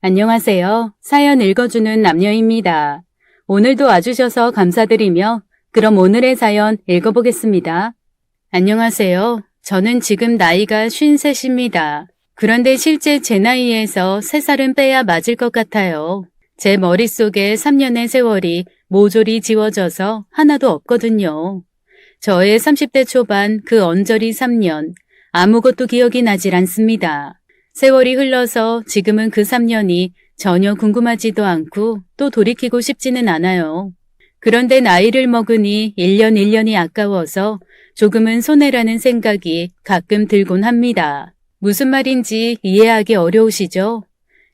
안녕하세요. 사연 읽어주는 남녀입니다. 오늘도 와주셔서 감사드리며 그럼 오늘의 사연 읽어보겠습니다. 안녕하세요. 저는 지금 나이가 53입니다. 그런데 실제 제 나이에서 3살은 빼야 맞을 것 같아요. 제 머릿속에 3년의 세월이 모조리 지워져서 하나도 없거든요. 저의 30대 초반 그 언저리 3년, 아무것도 기억이 나질 않습니다. 세월이 흘러서 지금은 그 3년이 전혀 궁금하지도 않고 또 돌이키고 싶지는 않아요. 그런데 나이를 먹으니 1년 1년이 아까워서 조금은 손해라는 생각이 가끔 들곤 합니다. 무슨 말인지 이해하기 어려우시죠?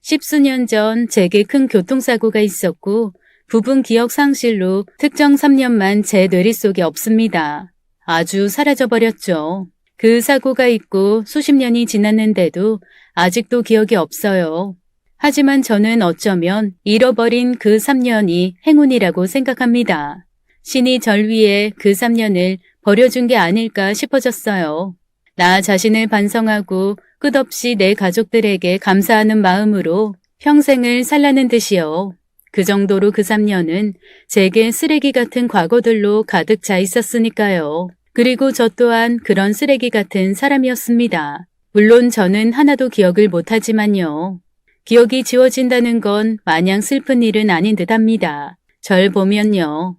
10수년 전 제게 큰 교통사고가 있었고 부분 기억 상실로 특정 3년만 제 뇌릿속에 없습니다. 아주 사라져버렸죠. 그 사고가 있고 수십 년이 지났는데도 아직도 기억이 없어요. 하지만 저는 어쩌면 잃어버린 그 3년이 행운이라고 생각합니다. 신이 절 위해 그 3년을 버려준 게 아닐까 싶어졌어요. 나 자신을 반성하고 끝없이 내 가족들에게 감사하는 마음으로 평생을 살라는 듯이요. 그 정도로 그 3년은 제게 쓰레기 같은 과거들로 가득 차 있었으니까요. 그리고 저 또한 그런 쓰레기 같은 사람이었습니다. 물론 저는 하나도 기억을 못하지만요. 기억이 지워진다는 건 마냥 슬픈 일은 아닌 듯합니다. 절 보면요.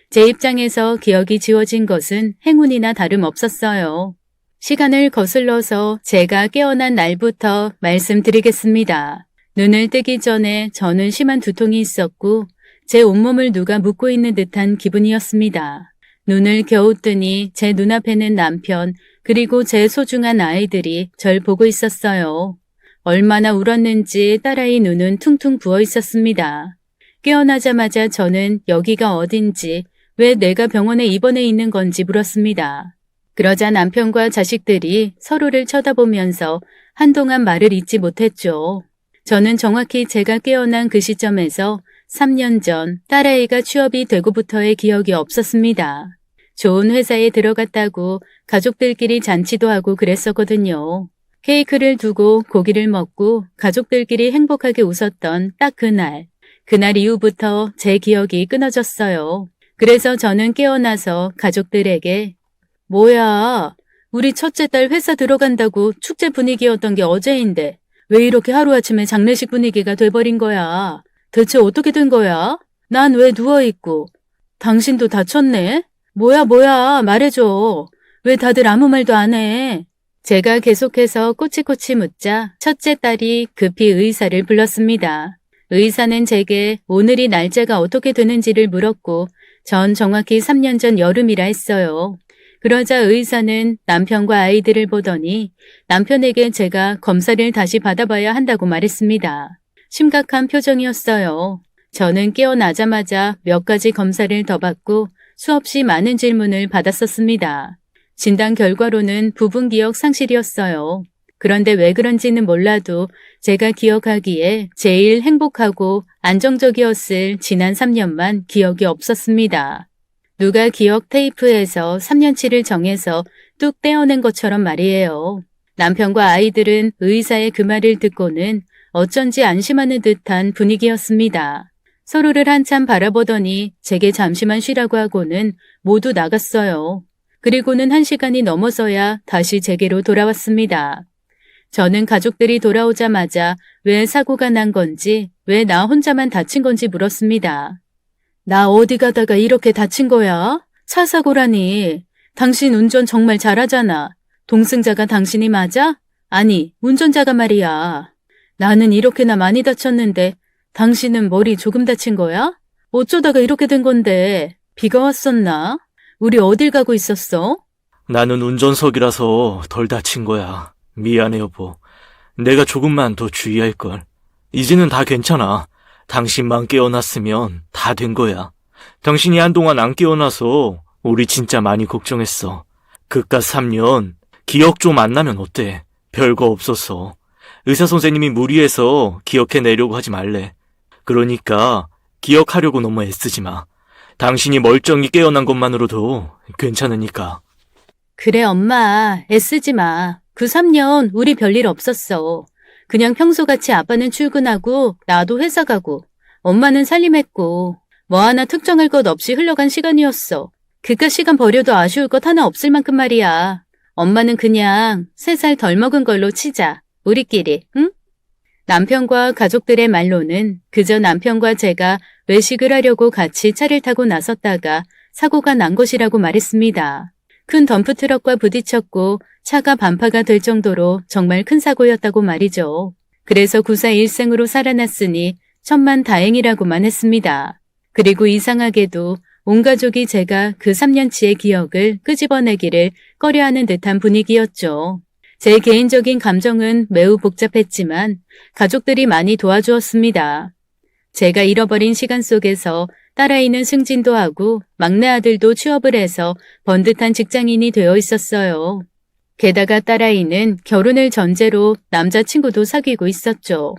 제 입장에서 기억이 지워진 것은 행운이나 다름없었어요. 시간을 거슬러서 제가 깨어난 날부터 말씀드리겠습니다. 눈을 뜨기 전에 저는 심한 두통이 있었고 제 온몸을 누가 묶고 있는 듯한 기분이었습니다. 눈을 겨우 뜨니 제 눈앞에는 남편 그리고 제 소중한 아이들이 절 보고 있었어요. 얼마나 울었는지 딸아이 눈은 퉁퉁 부어 있었습니다. 깨어나자마자 저는 여기가 어딘지 왜 내가 병원에 입원해 있는 건지 물었습니다. 그러자 남편과 자식들이 서로를 쳐다보면서 한동안 말을 잇지 못했죠. 저는 정확히 제가 깨어난 그 시점에서 3년 전 딸아이가 취업이 되고부터의 기억이 없었습니다. 좋은 회사에 들어갔다고 가족들끼리 잔치도 하고 그랬었거든요. 케이크를 두고 고기를 먹고 가족들끼리 행복하게 웃었던 딱 그날. 그날 이후부터 제 기억이 끊어졌어요. 그래서 저는 깨어나서 가족들에게 뭐야, 우리 첫째 딸 회사 들어간다고 축제 분위기였던 게 어제인데 왜 이렇게 하루아침에 장례식 분위기가 돼버린 거야? 대체 어떻게 된 거야? 난 왜 누워있고? 당신도 다쳤네? 뭐야, 말해줘. 왜 다들 아무 말도 안 해? 제가 계속해서 꼬치꼬치 묻자 첫째 딸이 급히 의사를 불렀습니다. 의사는 제게 오늘이 날짜가 어떻게 되는지를 물었고 전 정확히 3년 전 여름이라 했어요. 그러자 의사는 남편과 아이들을 보더니 남편에게 제가 검사를 다시 받아봐야 한다고 말했습니다. 심각한 표정이었어요. 저는 깨어나자마자 몇 가지 검사를 더 받고 수없이 많은 질문을 받았었습니다. 진단 결과로는 부분 기억 상실이었어요. 그런데 왜 그런지는 몰라도 제가 기억하기에 제일 행복하고 안정적이었을 지난 3년만 기억이 없었습니다. 누가 기억 테이프에서 3년치를 정해서 뚝 떼어낸 것처럼 말이에요. 남편과 아이들은 의사의 그 말을 듣고는 어쩐지 안심하는 듯한 분위기였습니다. 서로를 한참 바라보더니 제게 잠시만 쉬라고 하고는 모두 나갔어요. 그리고는 1시간이 넘어서야 다시 제게로 돌아왔습니다. 저는 가족들이 돌아오자마자 왜 사고가 난 건지, 왜 나 혼자만 다친 건지 물었습니다. 나 어디 가다가 이렇게 다친 거야? 차 사고라니. 당신 운전 정말 잘하잖아. 동승자가 당신이 맞아? 아니, 운전자가 말이야. 나는 이렇게나 많이 다쳤는데 당신은 머리 조금 다친 거야? 어쩌다가 이렇게 된 건데 비가 왔었나? 우리 어딜 가고 있었어? 나는 운전석이라서 덜 다친 거야. 미안해 여보. 내가 조금만 더 주의할걸. 이제는 다 괜찮아. 당신만 깨어났으면 다 된 거야. 당신이 한동안 안 깨어나서 우리 진짜 많이 걱정했어. 그깟 3년 기억 좀 안 나면 어때? 별거 없었어. 의사 선생님이 무리해서 기억해내려고 하지 말래. 그러니까 기억하려고 너무 애쓰지 마. 당신이 멀쩡히 깨어난 것만으로도 괜찮으니까. 그래 엄마, 애쓰지 마. 그 3년 우리 별일 없었어. 그냥 평소같이 아빠는 출근하고 나도 회사 가고 엄마는 살림했고 뭐 하나 특정할 것 없이 흘러간 시간이었어. 그깟 시간 버려도 아쉬울 것 하나 없을 만큼 말이야. 엄마는 그냥 3살 덜 먹은 걸로 치자. 우리끼리, 응? 남편과 가족들의 말로는 그저 남편과 제가 외식을 하려고 같이 차를 타고 나섰다가 사고가 난 것이라고 말했습니다. 큰 덤프트럭과 부딪혔고 차가 반파가 될 정도로 정말 큰 사고였다고 말이죠. 그래서 구사일생으로 살아났으니 천만다행이라고만 했습니다. 그리고 이상하게도 온 가족이 제가 그 3년치의 기억을 끄집어내기를 꺼려하는 듯한 분위기였죠. 제 개인적인 감정은 매우 복잡했지만 가족들이 많이 도와주었습니다. 제가 잃어버린 시간 속에서 딸아이는 승진도 하고 막내 아들도 취업을 해서 번듯한 직장인이 되어 있었어요. 게다가 딸아이는 결혼을 전제로 남자친구도 사귀고 있었죠.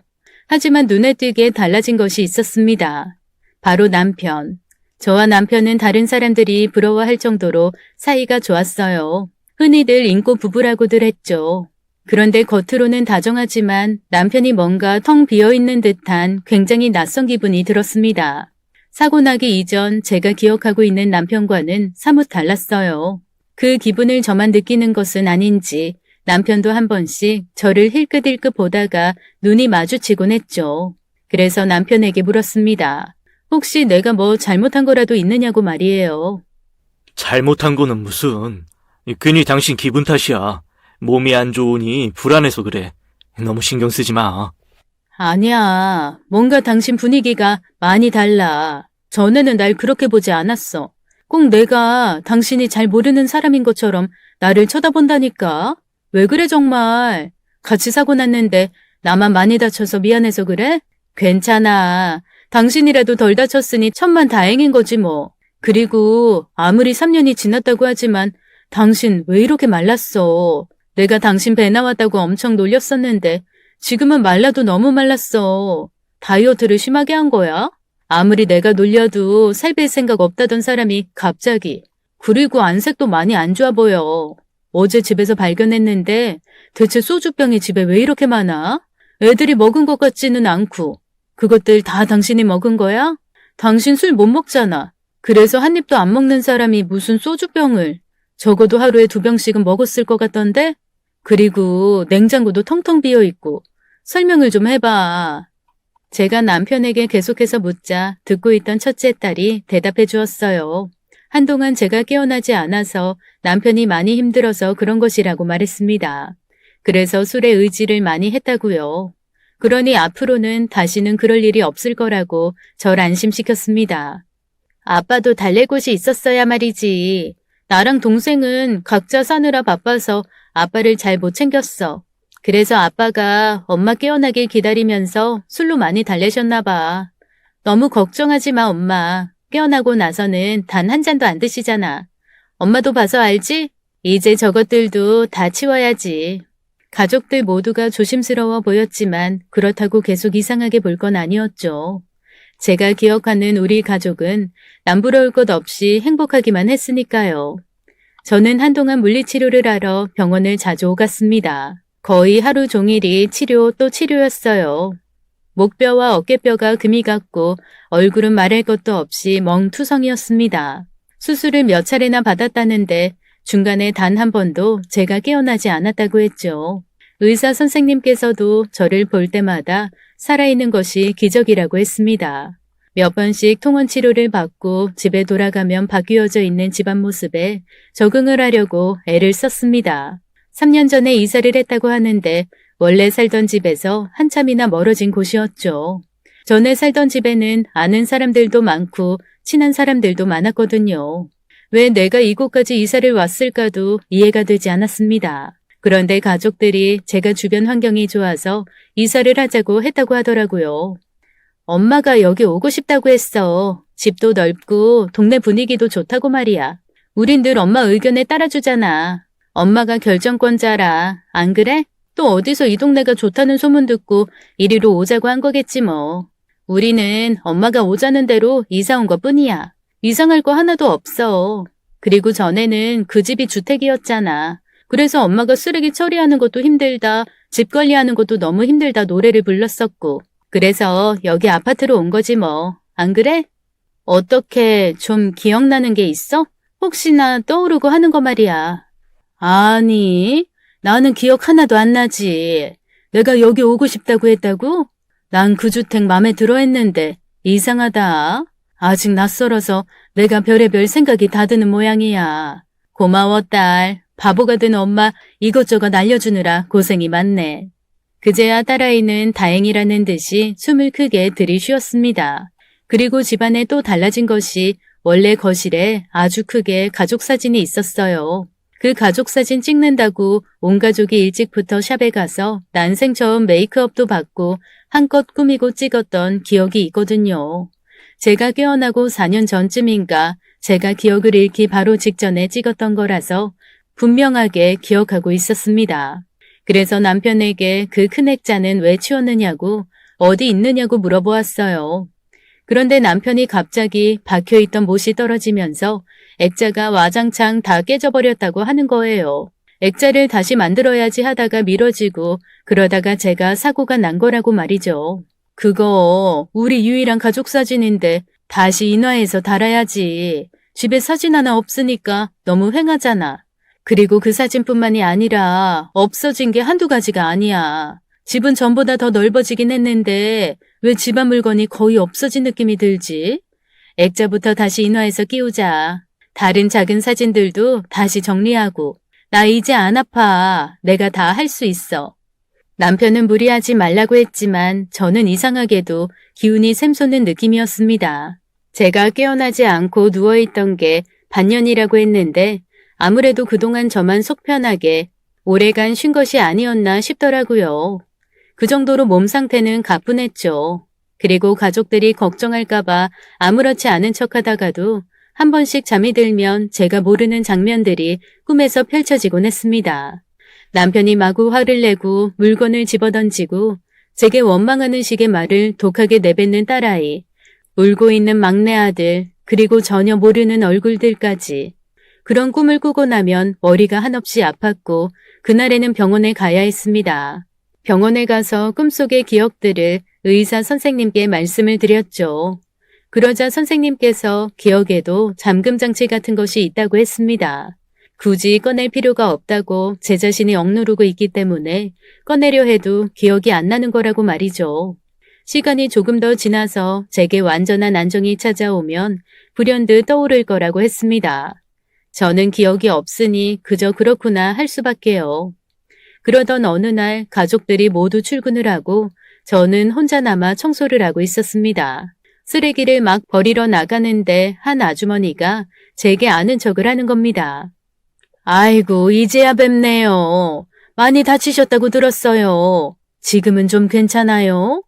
하지만 눈에 띄게 달라진 것이 있었습니다. 바로 남편. 저와 남편은 다른 사람들이 부러워할 정도로 사이가 좋았어요. 흔히들 인고 부부라고들 했죠. 그런데 겉으로는 다정하지만 남편이 뭔가 텅 비어있는 듯한 굉장히 낯선 기분이 들었습니다. 사고 나기 이전 제가 기억하고 있는 남편과는 사뭇 달랐어요. 그 기분을 저만 느끼는 것은 아닌지 남편도 한 번씩 저를 힐끗힐끗 보다가 눈이 마주치곤 했죠. 그래서 남편에게 물었습니다. 혹시 내가 뭐 잘못한 거라도 있느냐고 말이에요. 잘못한 거는 무슨. 괜히 당신 기분 탓이야. 몸이 안 좋으니 불안해서 그래. 너무 신경 쓰지 마. 아니야. 뭔가 당신 분위기가 많이 달라. 전에는 날 그렇게 보지 않았어. 꼭 내가 당신이 잘 모르는 사람인 것처럼 나를 쳐다본다니까. 왜 그래 정말. 같이 사고 났는데 나만 많이 다쳐서 미안해서 그래? 괜찮아. 당신이라도 덜 다쳤으니 천만다행인 거지 뭐. 그리고 아무리 3년이 지났다고 하지만 당신 왜 이렇게 말랐어. 내가 당신 배 나왔다고 엄청 놀렸었는데 지금은 말라도 너무 말랐어. 다이어트를 심하게 한 거야? 아무리 내가 놀려도 살 뺄 생각 없다던 사람이 갑자기. 그리고 안색도 많이 안 좋아 보여. 어제 집에서 발견했는데 대체 소주병이 집에 왜 이렇게 많아? 애들이 먹은 것 같지는 않고. 그것들 다 당신이 먹은 거야? 당신 술 못 먹잖아. 그래서 한 입도 안 먹는 사람이 무슨 소주병을. 적어도 하루에 2병씩은 먹었을 것 같던데? 그리고 냉장고도 텅텅 비어있고. 설명을 좀 해봐. 제가 남편에게 계속해서 묻자 듣고 있던 첫째 딸이 대답해 주었어요. 한동안 제가 깨어나지 않아서 남편이 많이 힘들어서 그런 것이라고 말했습니다. 그래서 술에 의지를 많이 했다고요. 그러니 앞으로는 다시는 그럴 일이 없을 거라고 절 안심시켰습니다. 아빠도 달랠 곳이 있었어야 말이지. 나랑 동생은 각자 사느라 바빠서 아빠를 잘 못 챙겼어. 그래서 아빠가 엄마 깨어나길 기다리면서 술로 많이 달래셨나 봐. 너무 걱정하지 마, 엄마. 깨어나고 나서는 단 한 잔도 안 드시잖아. 엄마도 봐서 알지? 이제 저것들도 다 치워야지. 가족들 모두가 조심스러워 보였지만 그렇다고 계속 이상하게 볼 건 아니었죠. 제가 기억하는 우리 가족은 남부러울 것 없이 행복하기만 했으니까요. 저는 한동안 물리치료를 하러 병원을 자주 오갔습니다. 거의 하루 종일이 치료 또 치료였어요. 목뼈와 어깨뼈가 금이 갔고 얼굴은 말할 것도 없이 멍투성이었습니다. 수술을 몇 차례나 받았다는데 중간에 단 한 번도 제가 깨어나지 않았다고 했죠. 의사 선생님께서도 저를 볼 때마다 살아있는 것이 기적이라고 했습니다. 몇 번씩 통원 치료를 받고 집에 돌아가면 바뀌어져 있는 집안 모습에 적응을 하려고 애를 썼습니다. 3년 전에 이사를 했다고 하는데 원래 살던 집에서 한참이나 멀어진 곳이었죠. 전에 살던 집에는 아는 사람들도 많고 친한 사람들도 많았거든요. 왜 내가 이곳까지 이사를 왔을까도 이해가 되지 않았습니다. 그런데 가족들이 제가 주변 환경이 좋아서 이사를 하자고 했다고 하더라고요. 엄마가 여기 오고 싶다고 했어. 집도 넓고 동네 분위기도 좋다고 말이야. 우린 늘 엄마 의견에 따라주잖아. 엄마가 결정권자라. 안 그래? 또 어디서 이 동네가 좋다는 소문 듣고 이리로 오자고 한 거겠지 뭐. 우리는 엄마가 오자는 대로 이사 온 것뿐이야. 이상할 거 하나도 없어. 그리고 전에는 그 집이 주택이었잖아. 그래서 엄마가 쓰레기 처리하는 것도 힘들다, 집 관리하는 것도 너무 힘들다 노래를 불렀었고, 그래서 여기 아파트로 온 거지 뭐. 안 그래? 어떻게 좀 기억나는 게 있어? 혹시나 떠오르고 하는 거 말이야. 아니, 나는 기억 하나도 안 나지. 내가 여기 오고 싶다고 했다고? 난 그 주택 맘에 들어 했는데 이상하다. 아직 낯설어서 내가 별의별 생각이 다 드는 모양이야. 고마워, 딸. 바보가 된 엄마 이것저것 알려주느라 고생이 많네. 그제야 딸아이는 다행이라는 듯이 숨을 크게 들이쉬었습니다. 그리고 집안에 또 달라진 것이 원래 거실에 아주 크게 가족 사진이 있었어요. 그 가족 사진 찍는다고 온 가족이 일찍부터 샵에 가서 난생 처음 메이크업도 받고 한껏 꾸미고 찍었던 기억이 있거든요. 제가 깨어나고 4년 전쯤인가 제가 기억을 잃기 바로 직전에 찍었던 거라서 분명하게 기억하고 있었습니다. 그래서 남편에게 그 큰 액자는 왜 치웠느냐고 어디 있느냐고 물어보았어요. 그런데 남편이 갑자기 박혀있던 못이 떨어지면서 액자가 와장창 다 깨져버렸다고 하는 거예요. 액자를 다시 만들어야지 하다가 미뤄지고 그러다가 제가 사고가 난 거라고 말이죠. 그거 우리 유일한 가족 사진인데 다시 인화해서 달아야지. 집에 사진 하나 없으니까 너무 횡하잖아. 그리고 그 사진뿐만이 아니라 없어진 게 한두 가지가 아니야. 집은 전보다 더 넓어지긴 했는데 왜 집안 물건이 거의 없어진 느낌이 들지? 액자부터 다시 인화해서 끼우자. 다른 작은 사진들도 다시 정리하고. 나 이제 안 아파. 내가 다 할 수 있어. 남편은 무리하지 말라고 했지만 저는 이상하게도 기운이 샘솟는 느낌이었습니다. 제가 깨어나지 않고 누워있던 게 반년이라고 했는데 아무래도 그동안 저만 속 편하게 오래간 쉰 것이 아니었나 싶더라고요. 그 정도로 몸 상태는 가뿐했죠. 그리고 가족들이 걱정할까봐 아무렇지 않은 척하다가도 한 번씩 잠이 들면 제가 모르는 장면들이 꿈에서 펼쳐지곤 했습니다. 남편이 마구 화를 내고 물건을 집어던지고 제게 원망하는 식의 말을 독하게 내뱉는 딸아이, 울고 있는 막내 아들, 그리고 전혀 모르는 얼굴들까지. 그런 꿈을 꾸고 나면 머리가 한없이 아팠고 그날에는 병원에 가야 했습니다. 병원에 가서 꿈속의 기억들을 의사 선생님께 말씀을 드렸죠. 그러자 선생님께서 기억에도 잠금장치 같은 것이 있다고 했습니다. 굳이 꺼낼 필요가 없다고 제 자신이 억누르고 있기 때문에 꺼내려 해도 기억이 안 나는 거라고 말이죠. 시간이 조금 더 지나서 제게 완전한 안정이 찾아오면 불현듯 떠오를 거라고 했습니다. 저는 기억이 없으니 그저 그렇구나 할 수밖에요. 그러던 어느 날 가족들이 모두 출근을 하고 저는 혼자 남아 청소를 하고 있었습니다. 쓰레기를 막 버리러 나가는데 한 아주머니가 제게 아는 척을 하는 겁니다. 아이고, 이제야 뵙네요. 많이 다치셨다고 들었어요. 지금은 좀 괜찮아요?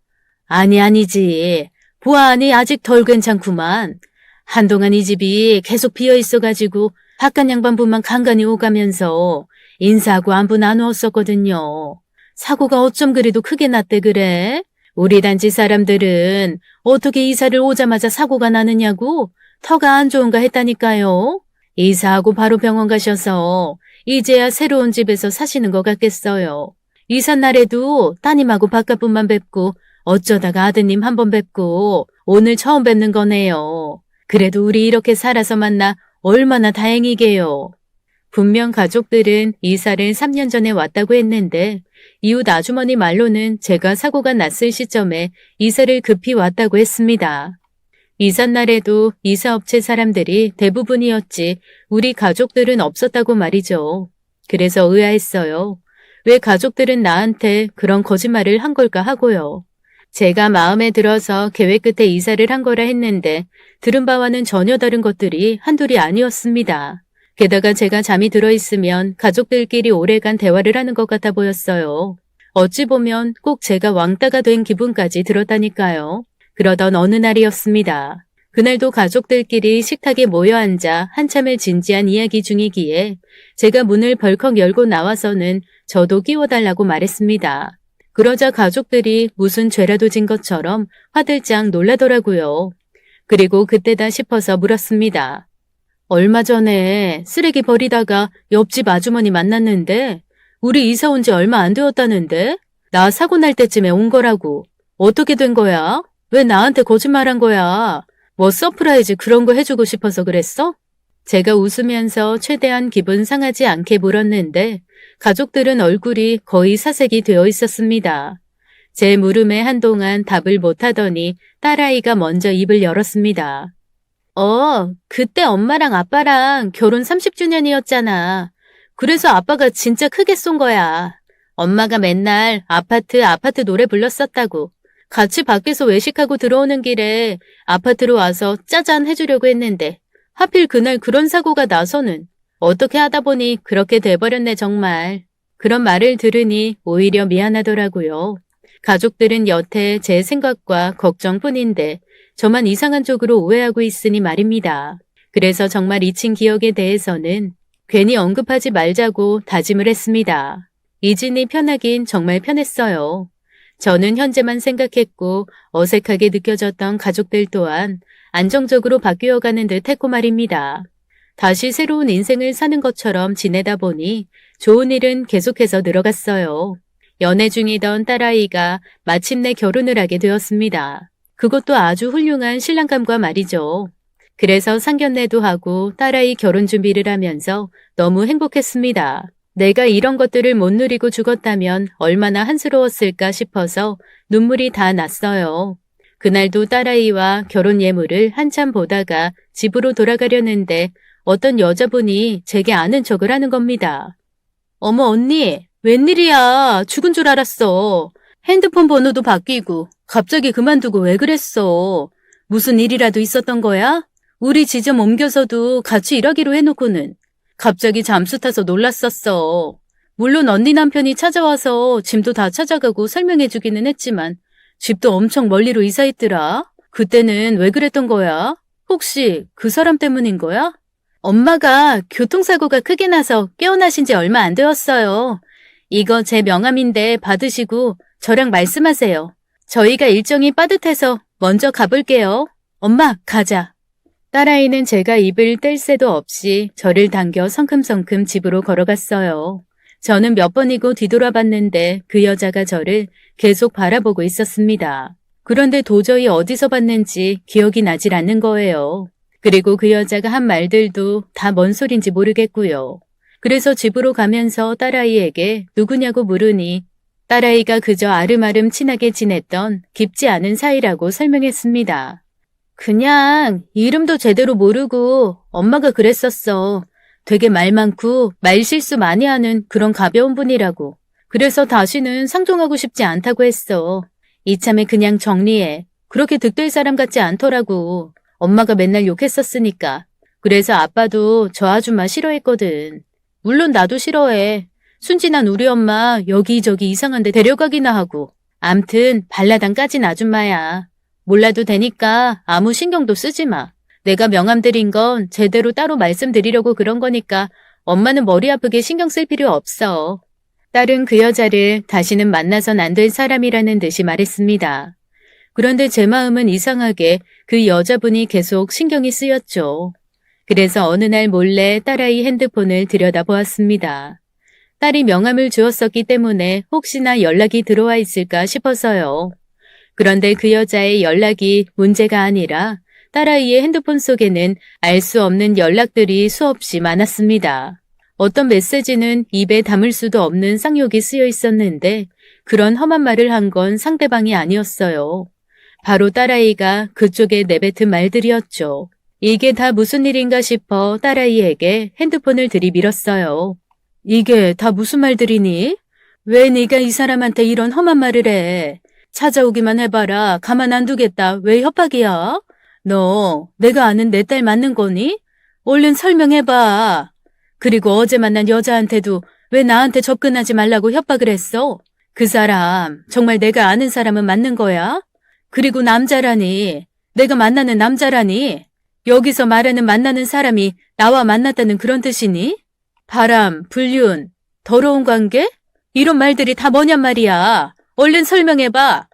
아니지. 보아하니 아직 덜 괜찮구만. 한동안 이 집이 계속 비어 있어가지고 바깥 양반분만 간간히 오가면서 인사하고 안부 나누었었거든요. 사고가 어쩜 그래도 크게 났대 그래? 우리 단지 사람들은 어떻게 이사를 오자마자 사고가 나느냐고 터가 안 좋은가 했다니까요. 이사하고 바로 병원 가셔서 이제야 새로운 집에서 사시는 것 같겠어요. 이사 날에도 따님하고 바깥분만 뵙고 어쩌다가 아드님 한번 뵙고 오늘 처음 뵙는 거네요. 그래도 우리 이렇게 살아서 만나 얼마나 다행이게요. 분명 가족들은 이사를 3년 전에 왔다고 했는데 이웃 아주머니 말로는 제가 사고가 났을 시점에 이사를 급히 왔다고 했습니다. 이삿날에도 이사업체 사람들이 대부분이었지 우리 가족들은 없었다고 말이죠. 그래서 의아했어요. 왜 가족들은 나한테 그런 거짓말을 한 걸까 하고요. 제가 마음에 들어서 계획 끝에 이사를 한 거라 했는데 들은 바와는 전혀 다른 것들이 한둘이 아니었습니다. 게다가 제가 잠이 들어있으면 가족들끼리 오래간 대화를 하는 것 같아 보였어요. 어찌 보면 꼭 제가 왕따가 된 기분까지 들었다니까요. 그러던 어느 날이었습니다. 그날도 가족들끼리 식탁에 모여 앉아 한참을 진지한 이야기 중이기에 제가 문을 벌컥 열고 나와서는 저도 끼워달라고 말했습니다. 그러자 가족들이 무슨 죄라도 진 것처럼 화들짝 놀라더라고요. 그리고 그때다 싶어서 물었습니다. 얼마 전에 쓰레기 버리다가 옆집 아주머니 만났는데 우리 이사 온 지 얼마 안 되었다는데 나 사고 날 때쯤에 온 거라고. 어떻게 된 거야? 왜 나한테 거짓말한 거야? 뭐 서프라이즈 그런 거 해주고 싶어서 그랬어? 제가 웃으면서 최대한 기분 상하지 않게 물었는데 가족들은 얼굴이 거의 사색이 되어 있었습니다. 제 물음에 한동안 답을 못하더니 딸아이가 먼저 입을 열었습니다. 그때 엄마랑 아빠랑 결혼 30주년이었잖아. 그래서 아빠가 진짜 크게 쏜 거야. 엄마가 맨날 아파트 노래 불렀었다고. 같이 밖에서 외식하고 들어오는 길에 아파트로 와서 짜잔 해주려고 했는데 하필 그날 그런 사고가 나서는 어떻게 하다 보니 그렇게 돼버렸네 정말. 그런 말을 들으니 오히려 미안하더라고요. 가족들은 여태 제 생각과 걱정뿐인데 저만 이상한 쪽으로 오해하고 있으니 말입니다. 그래서 정말 잊힌 기억에 대해서는 괜히 언급하지 말자고 다짐을 했습니다. 잊으니 편하긴 정말 편했어요. 저는 현재만 생각했고 어색하게 느껴졌던 가족들 또한 안정적으로 바뀌어가는 듯 했고 말입니다. 다시 새로운 인생을 사는 것처럼 지내다 보니 좋은 일은 계속해서 늘어갔어요. 연애 중이던 딸아이가 마침내 결혼을 하게 되었습니다. 그것도 아주 훌륭한 신랑감과 말이죠. 그래서 상견례도 하고 딸아이 결혼 준비를 하면서 너무 행복했습니다. 내가 이런 것들을 못 누리고 죽었다면 얼마나 한스러웠을까 싶어서 눈물이 다 났어요. 그날도 딸아이와 결혼 예물을 한참 보다가 집으로 돌아가려는데 어떤 여자분이 제게 아는 척을 하는 겁니다. 어머 언니, 웬일이야. 죽은 줄 알았어. 핸드폰 번호도 바뀌고 갑자기 그만두고 왜 그랬어? 무슨 일이라도 있었던 거야? 우리 지점 옮겨서도 같이 일하기로 해놓고는 갑자기 잠수 타서 놀랐었어. 물론 언니 남편이 찾아와서 짐도 다 찾아가고 설명해주기는 했지만 집도 엄청 멀리로 이사했더라. 그때는 왜 그랬던 거야? 혹시 그 사람 때문인 거야? 엄마가 교통사고가 크게 나서 깨어나신 지 얼마 안 되었어요. 이거 제 명함인데 받으시고 저랑 말씀하세요. 저희가 일정이 빠듯해서 먼저 가볼게요. 엄마, 가자. 딸아이는 제가 입을 뗄 새도 없이 저를 당겨 성큼성큼 집으로 걸어갔어요. 저는 몇 번이고 뒤돌아봤는데 그 여자가 저를 계속 바라보고 있었습니다. 그런데 도저히 어디서 봤는지 기억이 나질 않는 거예요. 그리고 그 여자가 한 말들도 다 뭔 소린지 모르겠고요. 그래서 집으로 가면서 딸아이에게 누구냐고 물으니 딸아이가 그저 아름아름 친하게 지냈던 깊지 않은 사이라고 설명했습니다. 그냥 이름도 제대로 모르고 엄마가 그랬었어. 되게 말 많고 말 실수 많이 하는 그런 가벼운 분이라고. 그래서 다시는 상종하고 싶지 않다고 했어. 이참에 그냥 정리해. 그렇게 득될 사람 같지 않더라고. 엄마가 맨날 욕했었으니까. 그래서 아빠도 저 아줌마 싫어했거든. 물론 나도 싫어해. 순진한 우리 엄마 여기저기 이상한 데 데려가기나 하고. 암튼 발라당 까진 아줌마야. 몰라도 되니까 아무 신경도 쓰지 마. 내가 명함 드린 건 제대로 따로 말씀드리려고 그런 거니까 엄마는 머리 아프게 신경 쓸 필요 없어. 딸은 그 여자를 다시는 만나선 안 될 사람이라는 듯이 말했습니다. 그런데 제 마음은 이상하게 그 여자분이 계속 신경이 쓰였죠. 그래서 어느 날 몰래 딸아이 핸드폰을 들여다보았습니다. 딸이 명함을 주었었기 때문에 혹시나 연락이 들어와 있을까 싶어서요. 그런데 그 여자의 연락이 문제가 아니라 딸아이의 핸드폰 속에는 알 수 없는 연락들이 수없이 많았습니다. 어떤 메시지는 입에 담을 수도 없는 쌍욕이 쓰여 있었는데 그런 험한 말을 한 건 상대방이 아니었어요. 바로 딸아이가 그쪽에 내뱉은 말들이었죠. 이게 다 무슨 일인가 싶어 딸아이에게 핸드폰을 들이밀었어요. 이게 다 무슨 말들이니? 왜 네가 이 사람한테 이런 험한 말을 해? 찾아오기만 해봐라. 가만 안 두겠다. 왜 협박이야? 너 내가 아는 내 딸 맞는 거니? 얼른 설명해봐. 그리고 어제 만난 여자한테도 왜 나한테 접근하지 말라고 협박을 했어? 그 사람 정말 내가 아는 사람은 맞는 거야? 그리고 남자라니. 내가 만나는 남자라니. 여기서 말하는 만나는 사람이 나와 만났다는 그런 뜻이니? 바람, 불륜, 더러운 관계? 이런 말들이 다 뭐냔 말이야. 얼른 설명해봐.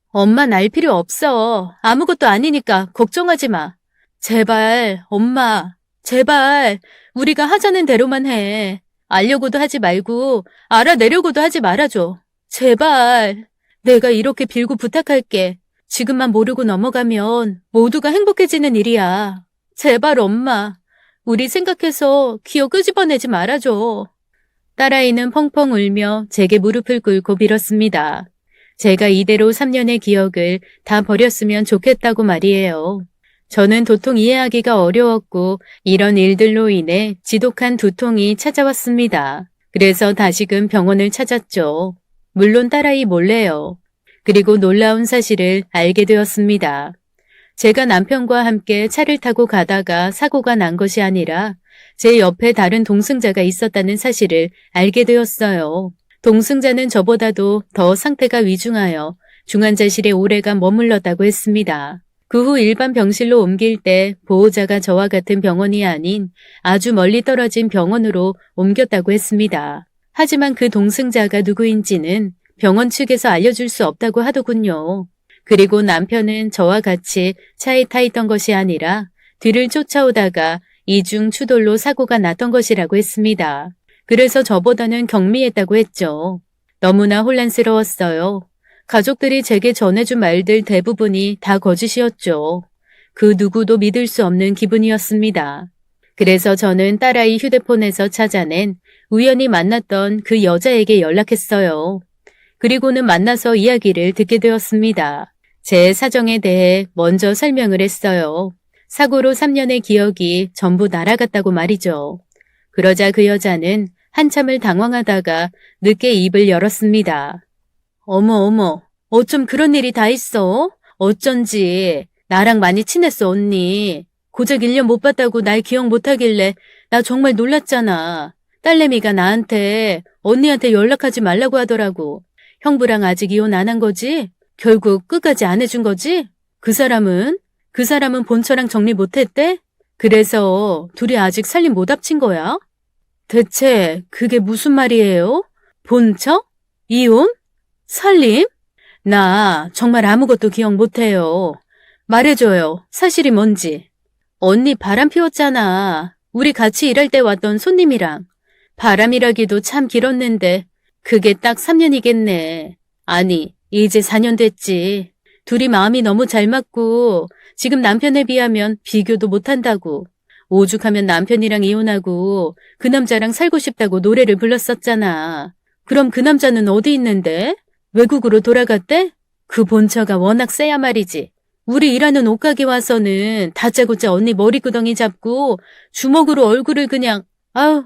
엄만 알 필요 없어. 아무것도 아니니까 걱정하지 마. 제발, 엄마. 제발 우리가 하자는 대로만 해. 알려고도 하지 말고 알아내려고도 하지 말아줘. 제발. 내가 이렇게 빌고 부탁할게. 지금만 모르고 넘어가면 모두가 행복해지는 일이야. 제발 엄마. 우리 생각해서 기억 끄집어내지 말아줘. 딸아이는 펑펑 울며 제게 무릎을 꿇고 빌었습니다. 제가 이대로 3년의 기억을 다 버렸으면 좋겠다고 말이에요. 저는 도통 이해하기가 어려웠고 이런 일들로 인해 지독한 두통이 찾아왔습니다. 그래서 다시금 병원을 찾았죠. 물론 딸아이 몰래요. 그리고 놀라운 사실을 알게 되었습니다. 제가 남편과 함께 차를 타고 가다가 사고가 난 것이 아니라 제 옆에 다른 동승자가 있었다는 사실을 알게 되었어요. 동승자는 저보다도 더 상태가 위중하여 중환자실에 오래간 머물렀다고 했습니다. 그 후 일반 병실로 옮길 때 보호자가 저와 같은 병원이 아닌 아주 멀리 떨어진 병원으로 옮겼다고 했습니다. 하지만 그 동승자가 누구인지는 병원 측에서 알려줄 수 없다고 하더군요. 그리고 남편은 저와 같이 차에 타 있던 것이 아니라 뒤를 쫓아오다가 이중 추돌로 사고가 났던 것이라고 했습니다. 그래서 저보다는 경미했다고 했죠. 너무나 혼란스러웠어요. 가족들이 제게 전해준 말들 대부분이 다 거짓이었죠. 그 누구도 믿을 수 없는 기분이었습니다. 그래서 저는 딸아이 휴대폰에서 찾아낸 우연히 만났던 그 여자에게 연락했어요. 그리고는 만나서 이야기를 듣게 되었습니다. 제 사정에 대해 먼저 설명을 했어요. 사고로 3년의 기억이 전부 날아갔다고 말이죠. 그러자 그 여자는 한참을 당황하다가 늦게 입을 열었습니다. 어머, 어쩜 그런 일이 다 있어? 어쩐지 나랑 많이 친했어, 언니. 고작 1년 못 봤다고 날 기억 못하길래 나 정말 놀랐잖아. 딸내미가 나한테 언니한테 연락하지 말라고 하더라고. 형부랑 아직 이혼 안 한 거지? 결국 끝까지 안 해준 거지? 그 사람은 본처랑 정리 못했대? 그래서 둘이 아직 살림 못 합친 거야? 대체 그게 무슨 말이에요? 본처? 이혼? 살림? 나 정말 아무것도 기억 못해요. 말해줘요. 사실이 뭔지. 언니 바람 피웠잖아. 우리 같이 일할 때 왔던 손님이랑. 바람이라기도 참 길었는데 그게 딱 3년이겠네. 아니, 이제 4년 됐지. 둘이 마음이 너무 잘 맞고 지금 남편에 비하면 비교도 못한다고. 오죽하면 남편이랑 이혼하고 그 남자랑 살고 싶다고 노래를 불렀었잖아. 그럼 그 남자는 어디 있는데? 외국으로 돌아갔대? 그 본처가 워낙 세야 말이지. 우리 일하는 옷가게 와서는 다짜고짜 언니 머리구덩이 잡고 주먹으로 얼굴을 그냥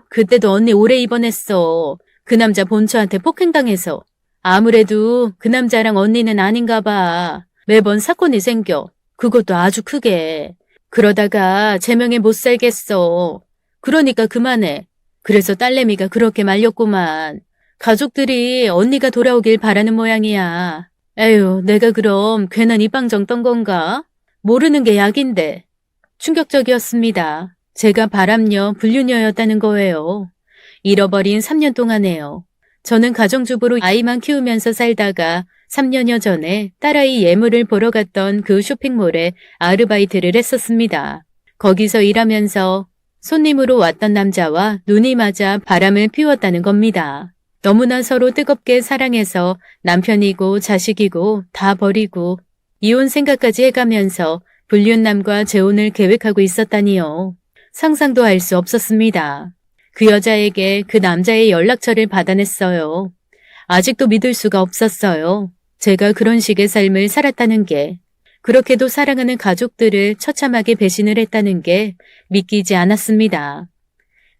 그때도 언니 오래 입원했어. 그 남자 본처한테 폭행당해서. 아무래도 그 남자랑 언니는 아닌가 봐. 매번 사건이 생겨. 그것도 아주 크게. 그러다가 제명에 못 살겠어. 그러니까 그만해. 그래서 딸내미가 그렇게 말렸구만. 가족들이 언니가 돌아오길 바라는 모양이야. 에휴, 내가 그럼 괜한 입방정 떤 건가? 모르는 게 약인데. 충격적이었습니다. 제가 바람녀, 불륜녀였다는 거예요. 잃어버린 3년 동안에요. 저는 가정주부로 아이만 키우면서 살다가 3년여 전에 딸아이 예물을 보러 갔던 그 쇼핑몰에 아르바이트를 했었습니다. 거기서 일하면서 손님으로 왔던 남자와 눈이 맞아 바람을 피웠다는 겁니다. 너무나 서로 뜨겁게 사랑해서 남편이고 자식이고 다 버리고 이혼 생각까지 해가면서 불륜남과 재혼을 계획하고 있었다니요. 상상도 할 수 없었습니다. 그 여자에게 그 남자의 연락처를 받아냈어요. 아직도 믿을 수가 없었어요. 제가 그런 식의 삶을 살았다는 게, 그렇게도 사랑하는 가족들을 처참하게 배신을 했다는 게 믿기지 않았습니다.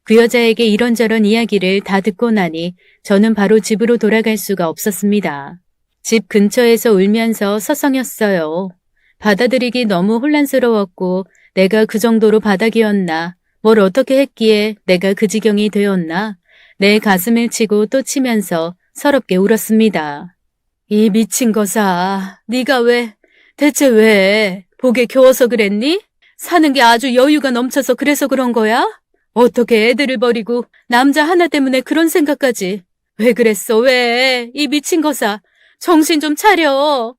그 여자에게 이런저런 이야기를 다 듣고 나니 저는 바로 집으로 돌아갈 수가 없었습니다. 집 근처에서 울면서 서성였어요. 받아들이기 너무 혼란스러웠고 내가 그 정도로 바닥이었나, 뭘 어떻게 했기에 내가 그 지경이 되었나, 내 가슴을 치고 또 치면서 서럽게 울었습니다. 이 미친 거사, 네가 대체 왜 복에 겨워서 그랬니? 사는 게 아주 여유가 넘쳐서 그래서 그런 거야? 어떻게 애들을 버리고 남자 하나 때문에 그런 생각까지. 왜 그랬어, 왜? 이 미친 거사, 정신 좀 차려.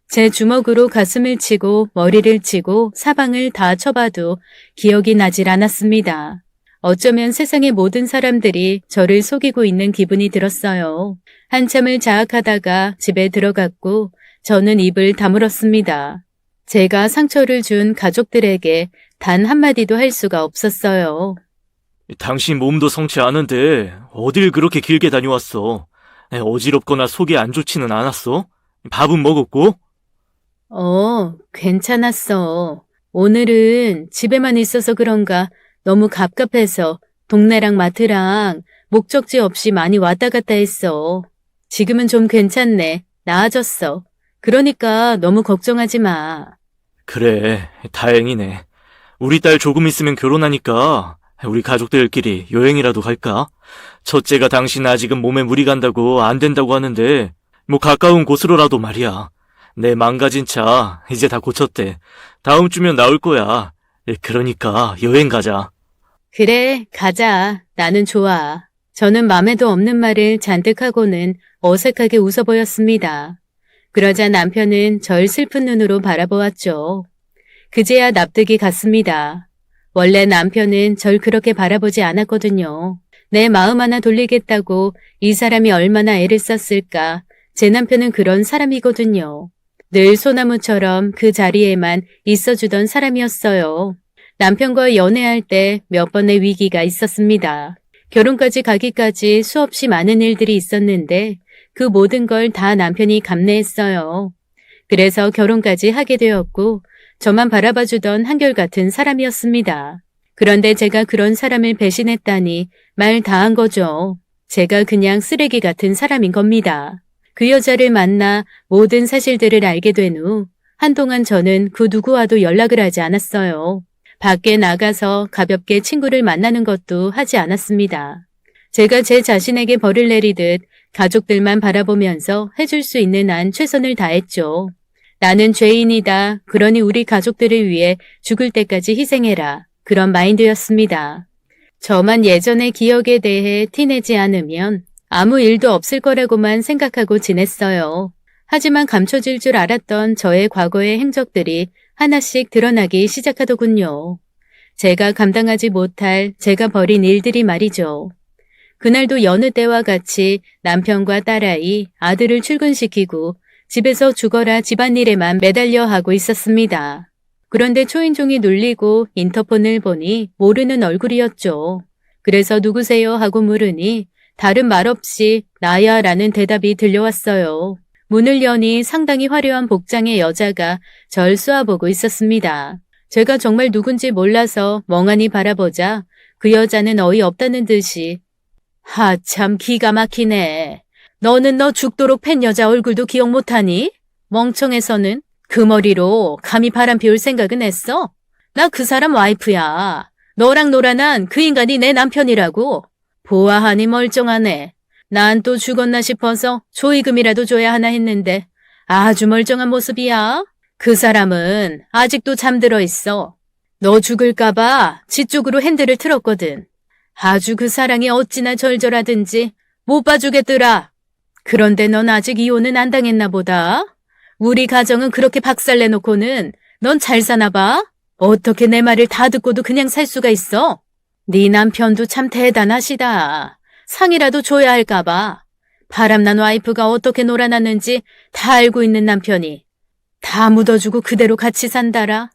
제 주먹으로 가슴을 치고 머리를 치고 사방을 다 쳐봐도 기억이 나질 않았습니다. 어쩌면 세상의 모든 사람들이 저를 속이고 있는 기분이 들었어요. 한참을 자학하다가 집에 들어갔고 저는 입을 다물었습니다. 제가 상처를 준 가족들에게 단 한마디도 할 수가 없었어요. 당신 몸도 성치 않은데 어딜 그렇게 길게 다녀왔어? 어지럽거나 속이 안 좋지는 않았어? 밥은 먹었고? 괜찮았어. 오늘은 집에만 있어서 그런가 너무 갑갑해서 동네랑 마트랑 목적지 없이 많이 왔다 갔다 했어. 지금은 좀 괜찮네. 나아졌어. 그러니까 너무 걱정하지 마. 그래, 다행이네. 우리 딸 조금 있으면 결혼하니까 우리 가족들끼리 여행이라도 갈까? 첫째가 당신 아직은 몸에 무리 간다고 안 된다고 하는데 뭐 가까운 곳으로라도 말이야. 내 망가진 차 이제 다 고쳤대. 다음 주면 나올 거야. 그러니까 여행 가자. 그래, 가자. 나는 좋아. 저는 맘에도 없는 말을 잔뜩 하고는 어색하게 웃어 보였습니다. 그러자 남편은 절 슬픈 눈으로 바라보았죠. 그제야 납득이 갔습니다. 원래 남편은 절 그렇게 바라보지 않았거든요. 내 마음 하나 돌리겠다고 이 사람이 얼마나 애를 썼을까. 제 남편은 그런 사람이거든요. 늘 소나무처럼 그 자리에만 있어주던 사람이었어요. 남편과 연애할 때 몇 번의 위기가 있었습니다. 결혼까지 가기까지 수없이 많은 일들이 있었는데 그 모든 걸 다 남편이 감내했어요. 그래서 결혼까지 하게 되었고 저만 바라봐주던 한결같은 사람이었습니다. 그런데 제가 그런 사람을 배신했다니 말 다 한 거죠. 제가 그냥 쓰레기 같은 사람인 겁니다. 그 여자를 만나 모든 사실들을 알게 된 후 한동안 저는 그 누구와도 연락을 하지 않았어요. 밖에 나가서 가볍게 친구를 만나는 것도 하지 않았습니다. 제가 제 자신에게 벌을 내리듯 가족들만 바라보면서 해줄 수 있는 한 최선을 다했죠. 나는 죄인이다. 그러니 우리 가족들을 위해 죽을 때까지 희생해라. 그런 마인드였습니다. 저만 예전의 기억에 대해 티내지 않으면 아무 일도 없을 거라고만 생각하고 지냈어요. 하지만 감춰질 줄 알았던 저의 과거의 행적들이 하나씩 드러나기 시작하더군요. 제가 감당하지 못할 제가 벌인 일들이 말이죠. 그날도 여느 때와 같이 남편과 딸아이, 아들을 출근시키고 집에서 죽어라 집안일에만 매달려 하고 있었습니다. 그런데 초인종이 눌리고 인터폰을 보니 모르는 얼굴이었죠. 그래서 누구세요 하고 물으니 다른 말 없이 나야 라는 대답이 들려왔어요. 문을 여니 상당히 화려한 복장의 여자가 절 쏘아보고 있었습니다. 제가 정말 누군지 몰라서 멍하니 바라보자 그 여자는 어이없다는 듯이 참 기가 막히네. 너는 너 죽도록 팬 여자 얼굴도 기억 못하니? 멍청해서는 그 머리로 감히 바람 피울 생각은 했어? 나 그 사람 와이프야. 너랑 놀아난 그 인간이 내 남편이라고. 보아하니 멀쩡하네. 난 또 죽었나 싶어서 조의금이라도 줘야 하나 했는데 아주 멀쩡한 모습이야. 그 사람은 아직도 잠들어 있어. 너 죽을까봐 지 쪽으로 핸들을 틀었거든. 아주 그 사랑이 어찌나 절절하든지 못 봐주겠더라. 그런데 넌 아직 이혼은 안 당했나 보다. 우리 가정은 그렇게 박살내놓고는 넌 잘 사나 봐? 어떻게 내 말을 다 듣고도 그냥 살 수가 있어? 네 남편도 참 대단하시다. 상이라도 줘야 할까 봐. 바람난 와이프가 어떻게 놀아났는지 다 알고 있는 남편이 다 묻어주고 그대로 같이 산다라.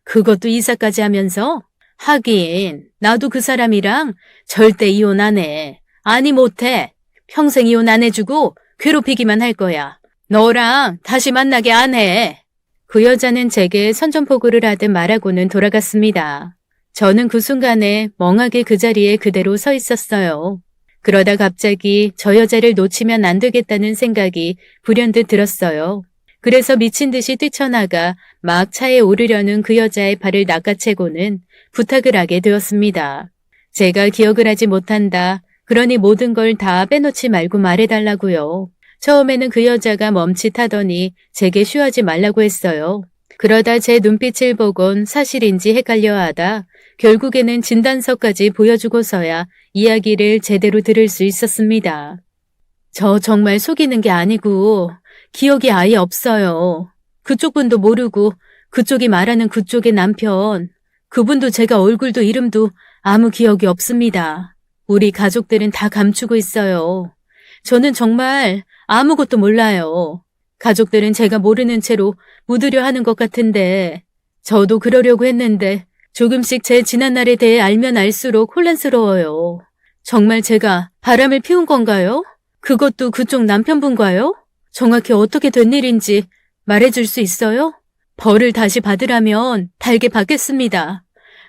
그것도 이사까지 하면서? 하긴 나도 그 사람이랑 절대 이혼 안 해. 아니 못해. 평생 이혼 안 해주고 괴롭히기만 할 거야. 너랑 다시 만나게 안 해. 그 여자는 제게 선전포고를 하듯 말하고는 돌아갔습니다. 저는 그 순간에 멍하게 그 자리에 그대로 서 있었어요. 그러다 갑자기 저 여자를 놓치면 안 되겠다는 생각이 불현듯 들었어요. 그래서 미친 듯이 뛰쳐나가 막 차에 오르려는 그 여자의 발을 낚아채고는 부탁을 하게 되었습니다. 제가 기억을 하지 못한다. 그러니 모든 걸 다 빼놓지 말고 말해달라고요. 처음에는 그 여자가 멈칫하더니 제게 쉬하지 말라고 했어요. 그러다 제 눈빛을 보곤 사실인지 헷갈려하다 결국에는 진단서까지 보여주고서야 이야기를 제대로 들을 수 있었습니다. 저 정말 속이는 게 아니고 기억이 아예 없어요. 그쪽 분도 모르고 그쪽이 말하는 그쪽의 남편. 그분도 제가 얼굴도 이름도 아무 기억이 없습니다. 우리 가족들은 다 감추고 있어요. 저는 정말 아무것도 몰라요. 가족들은 제가 모르는 채로 묻으려 하는 것 같은데 저도 그러려고 했는데 조금씩 제 지난날에 대해 알면 알수록 혼란스러워요. 정말 제가 바람을 피운 건가요? 그것도 그쪽 남편분과요? 정확히 어떻게 된 일인지 말해줄 수 있어요? 벌을 다시 받으라면 달게 받겠습니다.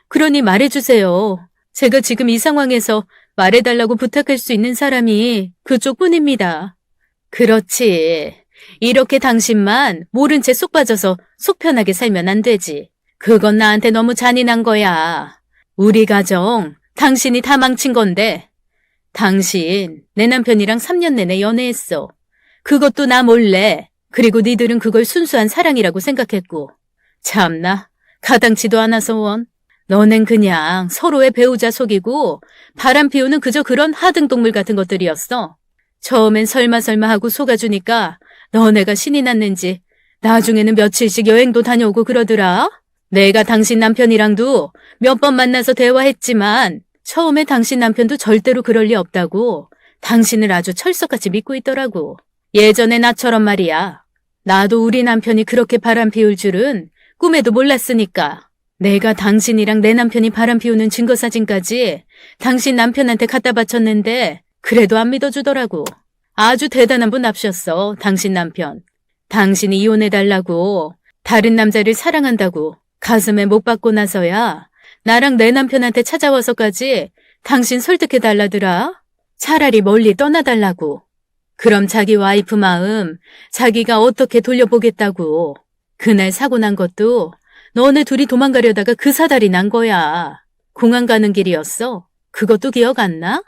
그러니 말해주세요. 제가 지금 이 상황에서 말해달라고 부탁할 수 있는 사람이 그쪽뿐입니다. 그렇지. 이렇게 당신만 모른 채 쏙 빠져서 속 편하게 살면 안 되지. 그건 나한테 너무 잔인한 거야. 우리 가정, 당신이 다 망친 건데. 당신, 내 남편이랑 3년 내내 연애했어. 그것도 나 몰래. 그리고 니들은 그걸 순수한 사랑이라고 생각했고. 참나, 가당치도 않아서 원. 너넨 그냥 서로의 배우자 속이고 바람 피우는 그저 그런 하등동물 같은 것들이었어. 처음엔 설마 하고 속아주니까 너네가 신이 났는지 나중에는 며칠씩 여행도 다녀오고 그러더라. 내가 당신 남편이랑도 몇 번 만나서 대화했지만 처음에 당신 남편도 절대로 그럴 리 없다고 당신을 아주 철석같이 믿고 있더라고. 예전에 나처럼 말이야. 나도 우리 남편이 그렇게 바람 피울 줄은 꿈에도 몰랐으니까. 내가 당신이랑 내 남편이 바람 피우는 증거 사진까지 당신 남편한테 갖다 바쳤는데 그래도 안 믿어주더라고. 아주 대단한 분 납셨어, 당신 남편. 당신이 이혼해달라고 다른 남자를 사랑한다고 가슴에 못 박고 나서야 나랑 내 남편한테 찾아와서까지 당신 설득해달라더라. 차라리 멀리 떠나달라고. 그럼 자기 와이프 마음 자기가 어떻게 돌려보겠다고. 그날 사고 난 것도 너네 둘이 도망가려다가 그 사달이 난 거야. 공항 가는 길이었어. 그것도 기억 안 나?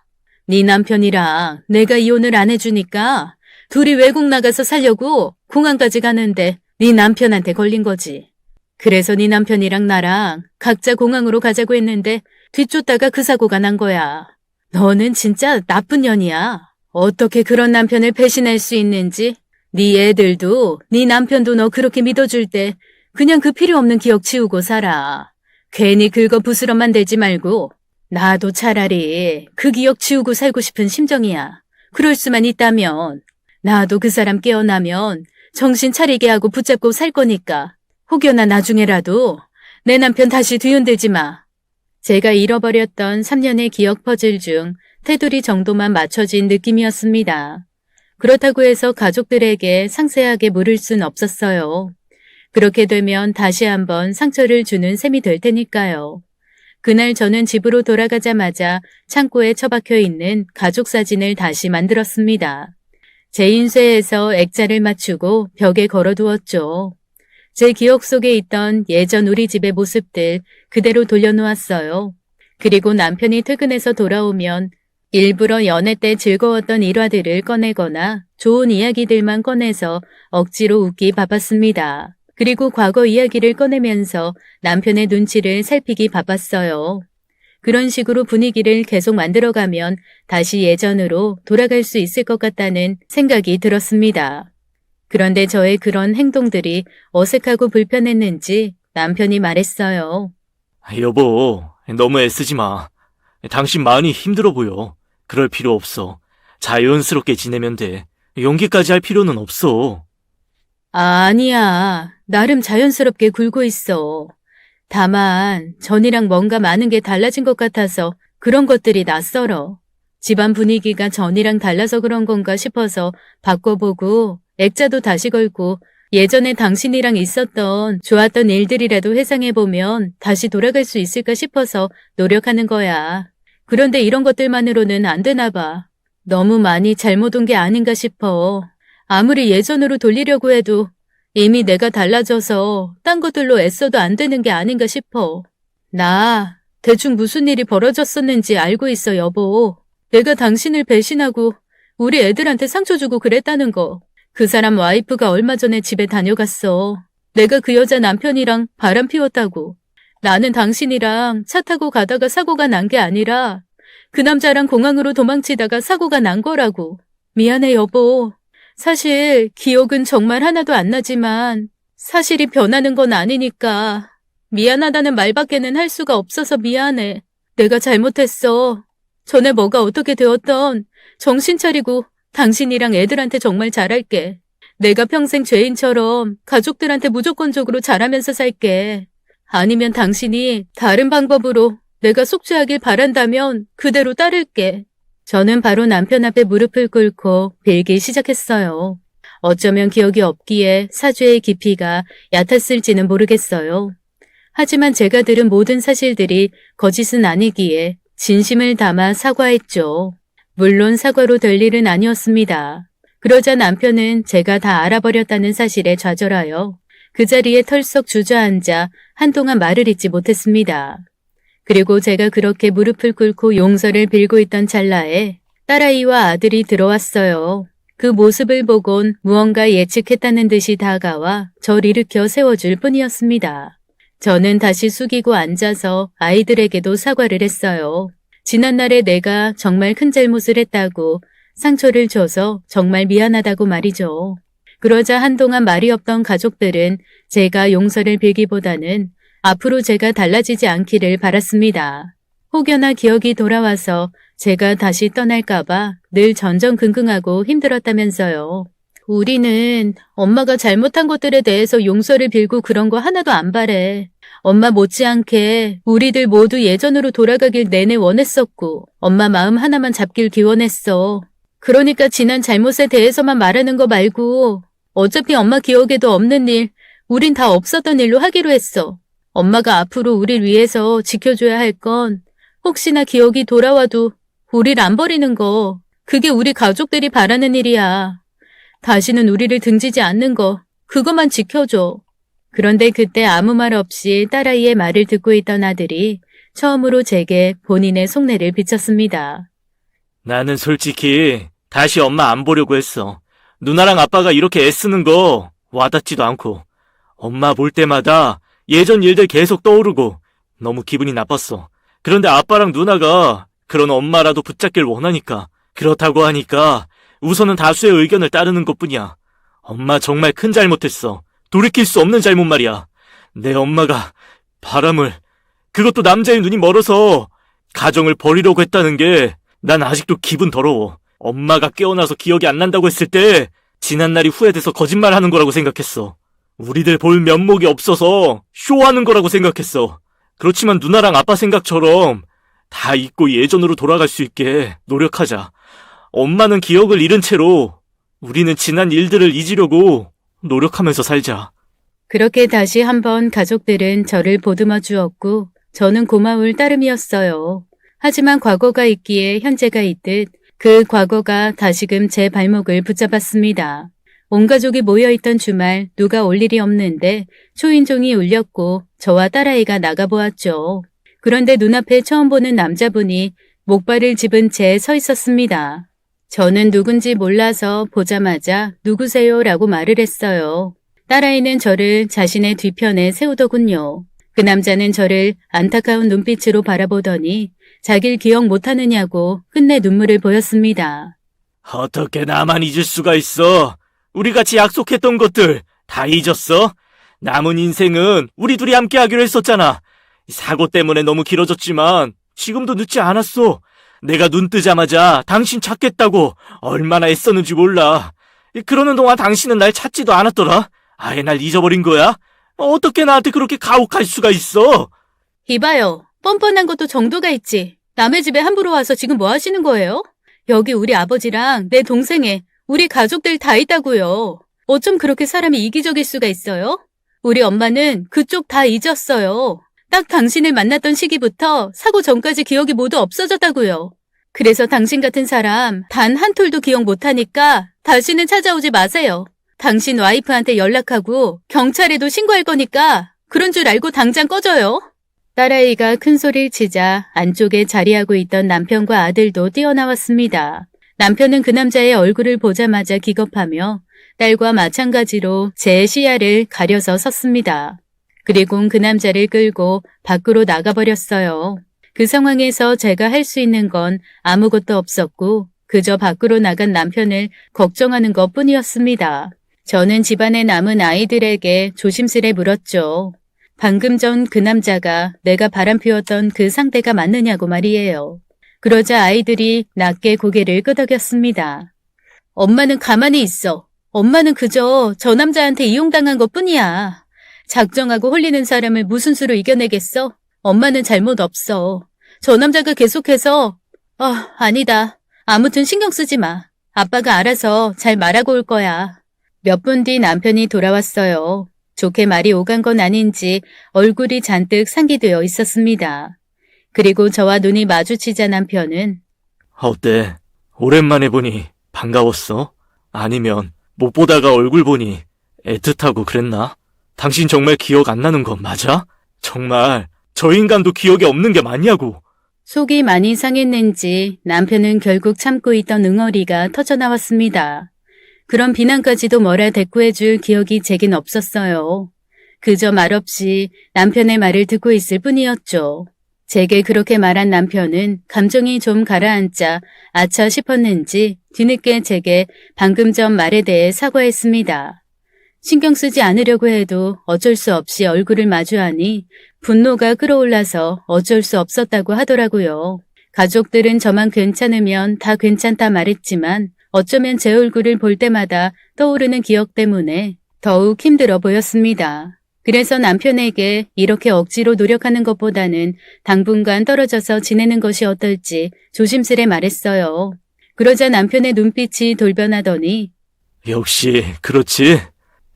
네 남편이랑 내가 이혼을 안 해주니까 둘이 외국 나가서 살려고 공항까지 가는데 네 남편한테 걸린 거지. 그래서 네 남편이랑 나랑 각자 공항으로 가자고 했는데 뒤쫓다가 그 사고가 난 거야. 너는 진짜 나쁜 년이야. 어떻게 그런 남편을 배신할 수 있는지. 네 애들도 네 남편도 너 그렇게 믿어줄 때 그냥 그 필요 없는 기억 지우고 살아. 괜히 긁어 부스럼 만들지 말고. 나도 차라리 그 기억 지우고 살고 싶은 심정이야. 그럴 수만 있다면. 나도 그 사람 깨어나면 정신 차리게 하고 붙잡고 살 거니까. 혹여나 나중에라도 내 남편 다시 뒤흔들지 마. 제가 잃어버렸던 3년의 기억 퍼즐 중 테두리 정도만 맞춰진 느낌이었습니다. 그렇다고 해서 가족들에게 상세하게 물을 순 없었어요. 그렇게 되면 다시 한번 상처를 주는 셈이 될 테니까요. 그날 저는 집으로 돌아가자마자 창고에 처박혀 있는 가족 사진을 다시 만들었습니다. 제 인쇄해서 액자를 맞추고 벽에 걸어두었죠. 제 기억 속에 있던 예전 우리 집의 모습들 그대로 돌려놓았어요. 그리고 남편이 퇴근해서 돌아오면 일부러 연애 때 즐거웠던 일화들을 꺼내거나 좋은 이야기들만 꺼내서 억지로 웃기 바빴습니다. 그리고 과거 이야기를 꺼내면서 남편의 눈치를 살피기 바빴어요. 그런 식으로 분위기를 계속 만들어가면 다시 예전으로 돌아갈 수 있을 것 같다는 생각이 들었습니다. 그런데 저의 그런 행동들이 어색하고 불편했는지 남편이 말했어요. 여보, 너무 애쓰지 마. 당신 많이 힘들어 보여. 그럴 필요 없어. 자연스럽게 지내면 돼. 연기까지 할 필요는 없어. 아니야. 나름 자연스럽게 굴고 있어. 다만 전이랑 뭔가 많은 게 달라진 것 같아서 그런 것들이 낯설어. 집안 분위기가 전이랑 달라서 그런 건가 싶어서 바꿔보고 액자도 다시 걸고 예전에 당신이랑 있었던 좋았던 일들이라도 회상해보면 다시 돌아갈 수 있을까 싶어서 노력하는 거야. 그런데 이런 것들만으로는 안 되나 봐. 너무 많이 잘못 온 게 아닌가 싶어. 아무리 예전으로 돌리려고 해도 이미 내가 달라져서 딴 것들로 애써도 안 되는 게 아닌가 싶어. 나 대충 무슨 일이 벌어졌었는지 알고 있어, 여보. 내가 당신을 배신하고 우리 애들한테 상처 주고 그랬다는 거. 그 사람 와이프가 얼마 전에 집에 다녀갔어. 내가 그 여자 남편이랑 바람 피웠다고. 나는 당신이랑 차 타고 가다가 사고가 난 게 아니라 그 남자랑 공항으로 도망치다가 사고가 난 거라고. 미안해, 여보. 사실 기억은 정말 하나도 안 나지만 사실이 변하는 건 아니니까 미안하다는 말밖에는 할 수가 없어서 미안해. 내가 잘못했어. 전에 뭐가 어떻게 되었던 정신 차리고 당신이랑 애들한테 정말 잘할게. 내가 평생 죄인처럼 가족들한테 무조건적으로 잘하면서 살게. 아니면 당신이 다른 방법으로 내가 속죄하길 바란다면 그대로 따를게. 저는 바로 남편 앞에 무릎을 꿇고 빌기 시작했어요. 어쩌면 기억이 없기에 사죄의 깊이가 얕았을지는 모르겠어요. 하지만 제가 들은 모든 사실들이 거짓은 아니기에 진심을 담아 사과했죠. 물론 사과로 될 일은 아니었습니다. 그러자 남편은 제가 다 알아버렸다는 사실에 좌절하여 그 자리에 털썩 주저앉아 한동안 말을 잇지 못했습니다. 그리고 제가 그렇게 무릎을 꿇고 용서를 빌고 있던 찰나에 딸아이와 아들이 들어왔어요. 그 모습을 보곤 무언가 예측했다는 듯이 다가와 절 일으켜 세워줄 뿐이었습니다. 저는 다시 숙이고 앉아서 아이들에게도 사과를 했어요. 지난날에 내가 정말 큰 잘못을 했다고 상처를 줘서 정말 미안하다고 말이죠. 그러자 한동안 말이 없던 가족들은 제가 용서를 빌기보다는 앞으로 제가 달라지지 않기를 바랐습니다. 혹여나 기억이 돌아와서 제가 다시 떠날까봐 늘 전전긍긍하고 힘들었다면서요. 우리는 엄마가 잘못한 것들에 대해서 용서를 빌고 그런 거 하나도 안 바래. 엄마 못지않게 우리들 모두 예전으로 돌아가길 내내 원했었고 엄마 마음 하나만 잡길 기원했어. 그러니까 지난 잘못에 대해서만 말하는 거 말고 어차피 엄마 기억에도 없는 일, 우린 다 없었던 일로 하기로 했어. 엄마가 앞으로 우릴 위해서 지켜줘야 할 건 혹시나 기억이 돌아와도 우릴 안 버리는 거, 그게 우리 가족들이 바라는 일이야. 다시는 우리를 등지지 않는 거, 그것만 지켜줘. 그런데 그때 아무 말 없이 딸아이의 말을 듣고 있던 아들이 처음으로 제게 본인의 속내를 비쳤습니다. 나는 솔직히 다시 엄마 안 보려고 했어. 누나랑 아빠가 이렇게 애쓰는 거 와닿지도 않고 엄마 볼 때마다 예전 일들 계속 떠오르고 너무 기분이 나빴어. 그런데 아빠랑 누나가 그런 엄마라도 붙잡길 원하니까 그렇다고 하니까 우선은 다수의 의견을 따르는 것뿐이야. 엄마 정말 큰 잘못했어. 돌이킬 수 없는 잘못 말이야. 내 엄마가 바람을, 그것도 남자의 눈이 멀어서 가정을 버리려고 했다는 게 난 아직도 기분 더러워. 엄마가 깨어나서 기억이 안 난다고 했을 때 지난날이 후회돼서 거짓말하는 거라고 생각했어. 우리들 볼 면목이 없어서 쇼하는 거라고 생각했어. 그렇지만 누나랑 아빠 생각처럼 다 잊고 예전으로 돌아갈 수 있게 노력하자. 엄마는 기억을 잃은 채로 우리는 지난 일들을 잊으려고 노력하면서 살자. 그렇게 다시 한번 가족들은 저를 보듬어 주었고 저는 고마울 따름이었어요. 하지만 과거가 있기에 현재가 있듯 그 과거가 다시금 제 발목을 붙잡았습니다. 온 가족이 모여있던 주말 누가 올 일이 없는데 초인종이 울렸고 저와 딸아이가 나가보았죠. 그런데 눈앞에 처음 보는 남자분이 목발을 집은 채 서 있었습니다. 저는 누군지 몰라서 보자마자 누구세요? 라고 말을 했어요. 딸아이는 저를 자신의 뒤편에 세우더군요. 그 남자는 저를 안타까운 눈빛으로 바라보더니 자길 기억 못하느냐고 끝내 눈물을 보였습니다. 어떻게 나만 잊을 수가 있어? 우리 같이 약속했던 것들 다 잊었어? 남은 인생은 우리 둘이 함께 하기로 했었잖아. 사고 때문에 너무 길어졌지만 지금도 늦지 않았어. 내가 눈 뜨자마자 당신 찾겠다고 얼마나 애썼는지 몰라. 그러는 동안 당신은 날 찾지도 않았더라. 아예 날 잊어버린 거야? 어떻게 나한테 그렇게 가혹할 수가 있어? 이봐요. 뻔뻔한 것도 정도가 있지. 남의 집에 함부로 와서 지금 뭐 하시는 거예요? 여기 우리 아버지랑 내 동생애, 우리 가족들 다 있다고요. 어쩜 그렇게 사람이 이기적일 수가 있어요? 우리 엄마는 그쪽 다 잊었어요. 딱 당신을 만났던 시기부터 사고 전까지 기억이 모두 없어졌다고요. 그래서 당신 같은 사람 단 한 톨도 기억 못하니까 다시는 찾아오지 마세요. 당신 와이프한테 연락하고 경찰에도 신고할 거니까 그런 줄 알고 당장 꺼져요. 딸아이가 큰 소리를 치자 안쪽에 자리하고 있던 남편과 아들도 뛰어나왔습니다. 남편은 그 남자의 얼굴을 보자마자 기겁하며 딸과 마찬가지로 제 시야를 가려서 섰습니다. 그리고 그 남자를 끌고 밖으로 나가버렸어요. 그 상황에서 제가 할 수 있는 건 아무것도 없었고 그저 밖으로 나간 남편을 걱정하는 것 뿐이었습니다. 저는 집안에 남은 아이들에게 조심스레 물었죠. 방금 전 그 남자가 내가 바람피웠던 그 상대가 맞느냐고 말이에요. 그러자 아이들이 낮게 고개를 끄덕였습니다. 엄마는 가만히 있어. 엄마는 그저 저 남자한테 이용당한 것 뿐이야. 작정하고 홀리는 사람을 무슨 수로 이겨내겠어? 엄마는 잘못 없어. 저 남자가 계속해서 아니다. 아무튼 신경 쓰지 마. 아빠가 알아서 잘 말하고 올 거야. 몇 분 뒤 남편이 돌아왔어요. 좋게 말이 오간 건 아닌지 얼굴이 잔뜩 상기되어 있었습니다. 그리고 저와 눈이 마주치자 남편은 어때? 오랜만에 보니 반가웠어? 아니면 못 보다가 얼굴 보니 애틋하고 그랬나? 당신 정말 기억 안 나는 건 맞아? 정말 저 인간도 기억이 없는 게 맞냐고. 속이 많이 상했는지 남편은 결국 참고 있던 응어리가 터져나왔습니다. 그런 비난까지도 뭐라 대꾸해줄 기억이 제겐 없었어요. 그저 말없이 남편의 말을 듣고 있을 뿐이었죠. 제게 그렇게 말한 남편은 감정이 좀 가라앉자 아차 싶었는지 뒤늦게 제게 방금 전 말에 대해 사과했습니다. 신경 쓰지 않으려고 해도 어쩔 수 없이 얼굴을 마주하니 분노가 끌어올라서 어쩔 수 없었다고 하더라고요. 가족들은 저만 괜찮으면 다 괜찮다 말했지만 어쩌면 제 얼굴을 볼 때마다 떠오르는 기억 때문에 더욱 힘들어 보였습니다. 그래서 남편에게 이렇게 억지로 노력하는 것보다는 당분간 떨어져서 지내는 것이 어떨지 조심스레 말했어요. 그러자 남편의 눈빛이 돌변하더니 역시 그렇지.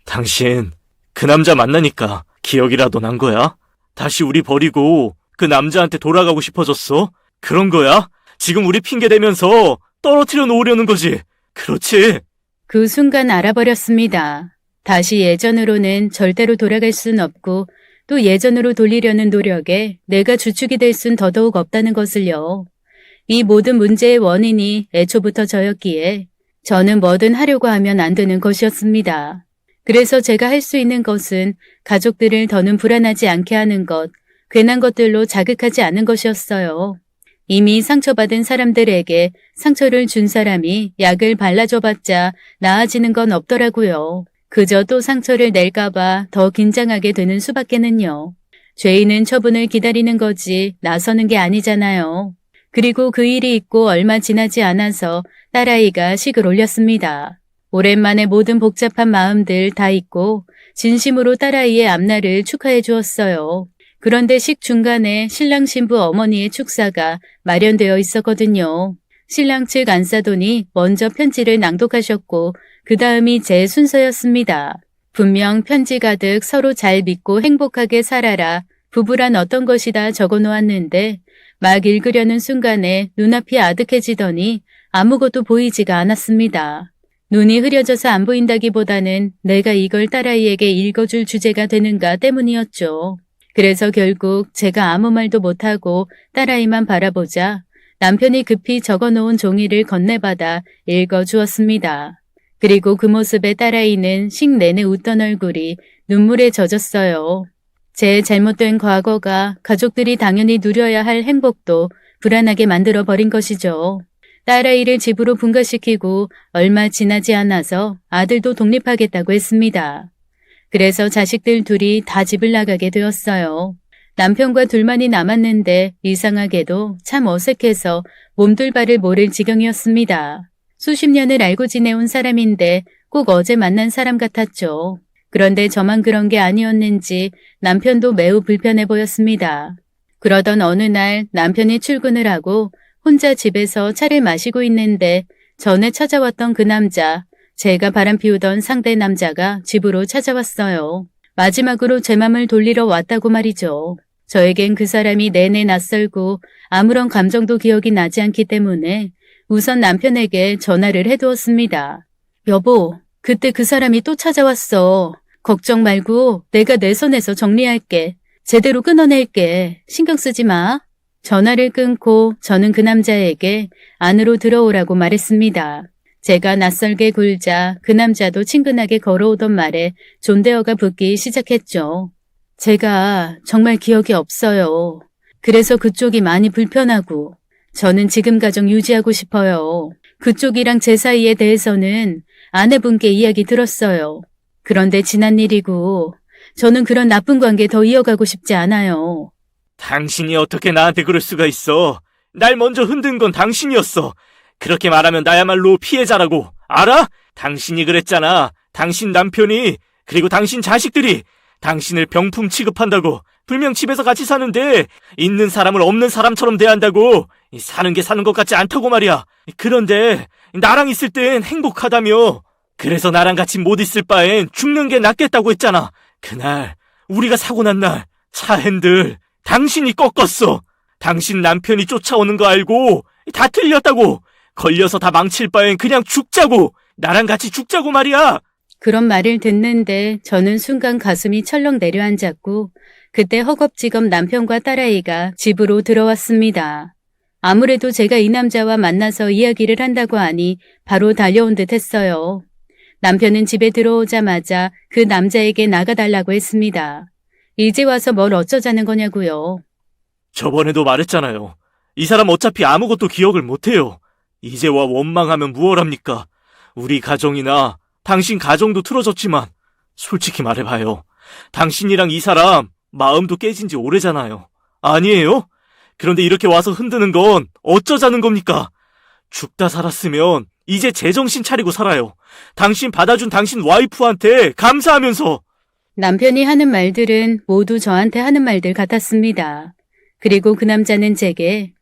당신 그 남자 만나니까 기억이라도 난 거야? 다시 우리 버리고 그 남자한테 돌아가고 싶어졌어? 그런 거야? 지금 우리 핑계 대면서 떨어뜨려 놓으려는 거지. 그렇지. 그 순간 알아버렸습니다. 다시 예전으로는 절대로 돌아갈 순 없고 또 예전으로 돌리려는 노력에 내가 주축이 될 순 더더욱 없다는 것을요. 이 모든 문제의 원인이 애초부터 저였기에 저는 뭐든 하려고 하면 안 되는 것이었습니다. 그래서 제가 할 수 있는 것은 가족들을 더는 불안하지 않게 하는 것, 괜한 것들로 자극하지 않은 것이었어요. 이미 상처받은 사람들에게 상처를 준 사람이 약을 발라줘봤자 나아지는 건 없더라고요. 그저 또 상처를 낼까봐 더 긴장하게 되는 수밖에는요. 죄인은 처분을 기다리는 거지 나서는 게 아니잖아요. 그리고 그 일이 있고 얼마 지나지 않아서 딸아이가 식을 올렸습니다. 오랜만에 모든 복잡한 마음들 다 잊고 진심으로 딸아이의 앞날을 축하해 주었어요. 그런데 식 중간에 신랑 신부 어머니의 축사가 마련되어 있었거든요. 신랑 측 안사돈이 먼저 편지를 낭독하셨고 그 다음이 제 순서였습니다. 분명 편지 가득 서로 잘 믿고 행복하게 살아라. 부부란 어떤 것이다 적어 놓았는데 막 읽으려는 순간에 눈앞이 아득해지더니 아무것도 보이지가 않았습니다. 눈이 흐려져서 안 보인다기보다는 내가 이걸 딸아이에게 읽어줄 주제가 되는가 때문이었죠. 그래서 결국 제가 아무 말도 못하고 딸아이만 바라보자 남편이 급히 적어놓은 종이를 건네받아 읽어주었습니다. 그리고 그 모습에 딸아이는 식 내내 웃던 얼굴이 눈물에 젖었어요. 제 잘못된 과거가 가족들이 당연히 누려야 할 행복도 불안하게 만들어버린 것이죠. 딸아이를 집으로 분가시키고 얼마 지나지 않아서 아들도 독립하겠다고 했습니다. 그래서 자식들 둘이 다 집을 나가게 되었어요. 남편과 둘만이 남았는데 이상하게도 참 어색해서 몸둘 바를 모를 지경이었습니다. 수십 년을 알고 지내온 사람인데 꼭 어제 만난 사람 같았죠. 그런데 저만 그런 게 아니었는지 남편도 매우 불편해 보였습니다. 그러던 어느 날 남편이 출근을 하고 혼자 집에서 차를 마시고 있는데 전에 찾아왔던 그 남자, 제가 바람피우던 상대 남자가 집으로 찾아왔어요. 마지막으로 제 맘을 돌리러 왔다고 말이죠. 저에겐 그 사람이 내내 낯설고 아무런 감정도 기억이 나지 않기 때문에 우선 남편에게 전화를 해두었습니다. 여보, 그때 그 사람이 또 찾아왔어. 걱정 말고 내가 내 손에서 정리할게. 제대로 끊어낼게. 신경 쓰지 마. 전화를 끊고 저는 그 남자에게 안으로 들어오라고 말했습니다. 제가 낯설게 굴자 그 남자도 친근하게 걸어오던 말에 존대어가 붙기 시작했죠. 제가 정말 기억이 없어요. 그래서 그쪽이 많이 불편하고 저는 지금 가정 유지하고 싶어요. 그쪽이랑 제 사이에 대해서는 아내분께 이야기 들었어요. 그런데 지난 일이고 저는 그런 나쁜 관계 더 이어가고 싶지 않아요. 당신이 어떻게 나한테 그럴 수가 있어? 날 먼저 흔든 건 당신이었어. 그렇게 말하면 나야말로 피해자라고. 알아? 당신이 그랬잖아. 당신 남편이, 그리고 당신 자식들이 당신을 병풍 취급한다고. 분명 집에서 같이 사는데 있는 사람을 없는 사람처럼 대한다고. 사는 게 사는 것 같지 않다고 말이야. 그런데 나랑 있을 땐 행복하다며. 그래서 나랑 같이 못 있을 바엔 죽는 게 낫겠다고 했잖아. 그날 우리가 사고 난 날 차 핸들 당신이 꺾었어. 당신 남편이 쫓아오는 거 알고 다 틀렸다고. 걸려서 다 망칠 바엔 그냥 죽자고. 나랑 같이 죽자고 말이야. 그런 말을 듣는데 저는 순간 가슴이 철렁 내려앉았고 그때 허겁지겁 남편과 딸아이가 집으로 들어왔습니다. 아무래도 제가 이 남자와 만나서 이야기를 한다고 하니 바로 달려온 듯 했어요. 남편은 집에 들어오자마자 그 남자에게 나가달라고 했습니다. 이제 와서 뭘 어쩌자는 거냐고요. 저번에도 말했잖아요. 이 사람 어차피 아무것도 기억을 못해요. 이제 와 원망하면 무얼합니까? 우리 가정이나 당신 가정도 틀어졌지만 솔직히 말해봐요. 당신이랑 이 사람 마음도 깨진 지 오래잖아요. 아니에요? 그런데 이렇게 와서 흔드는 건 어쩌자는 겁니까? 죽다 살았으면 이제 제정신 차리고 살아요. 당신 받아준 당신 와이프한테 감사하면서. 남편이 하는 말들은 모두 저한테 하는 말들 같았습니다. 그리고 그 남자는 제게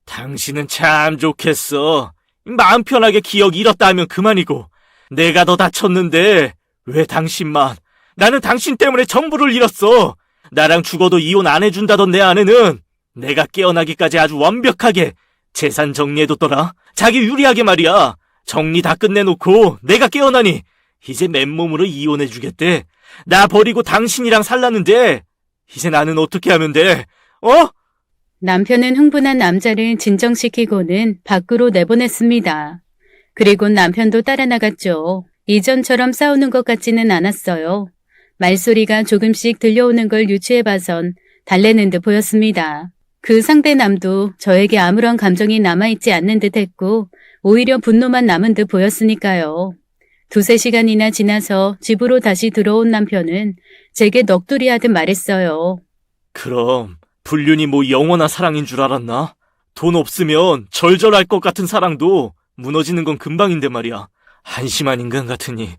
당신은 참 좋겠어. 마음 편하게 기억 잃었다 하면 그만이고. 내가 더 다쳤는데 왜 당신만. 나는 당신 때문에 전부를 잃었어. 나랑 죽어도 이혼 안 해준다던 내 아내는 내가 깨어나기까지 아주 완벽하게 재산 정리해뒀더라. 자기 유리하게 말이야. 정리 다 끝내놓고 내가 깨어나니 이제 맨몸으로 이혼해주겠대. 나 버리고 당신이랑 살라는데 이제 나는 어떻게 하면 돼? 어? 남편은 흥분한 남자를 진정시키고는 밖으로 내보냈습니다. 그리고 남편도 따라 나갔죠. 이전처럼 싸우는 것 같지는 않았어요. 말소리가 조금씩 들려오는 걸 유추해봐선 달래는 듯 보였습니다. 그 상대남도 저에게 아무런 감정이 남아있지 않는 듯 했고 오히려 분노만 남은 듯 보였으니까요. 두세 시간이나 지나서 집으로 다시 들어온 남편은 제게 넋두리 하듯 말했어요. 그럼 불륜이 뭐 영원한 사랑인 줄 알았나? 돈 없으면 절절할 것 같은 사랑도 무너지는 건 금방인데 말이야. 한심한 인간 같으니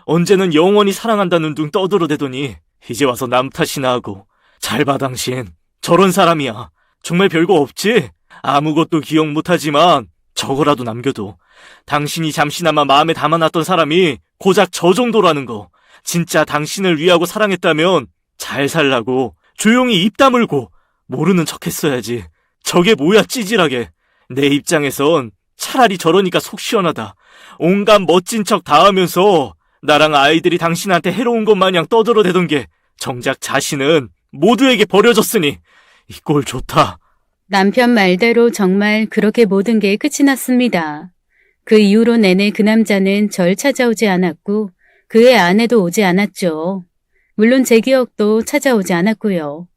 언제는 영원히 사랑한다는 둥 떠들어대더니 이제 와서 남 탓이나 하고. 잘 봐 당신. 저런 사람이야. 정말 별거 없지? 아무것도 기억 못하지만 저거라도 남겨도 당신이 잠시나마 마음에 담아놨던 사람이 고작 저 정도라는 거. 진짜 당신을 위하고 사랑했다면 잘 살라고 조용히 입 다물고 모르는 척 했어야지. 저게 뭐야 찌질하게. 내 입장에선 차라리 저러니까 속 시원하다. 온갖 멋진 척 다 하면서 나랑 아이들이 당신한테 해로운 것 마냥 떠들어대던 게 정작 자신은 모두에게 버려졌으니 이 꼴 좋다. 남편 말대로 정말 그렇게 모든 게 끝이 났습니다. 그 이후로 내내 그 남자는 절 찾아오지 않았고 그의 아내도 오지 않았죠. 물론 제 기억도 찾아오지 않았고요.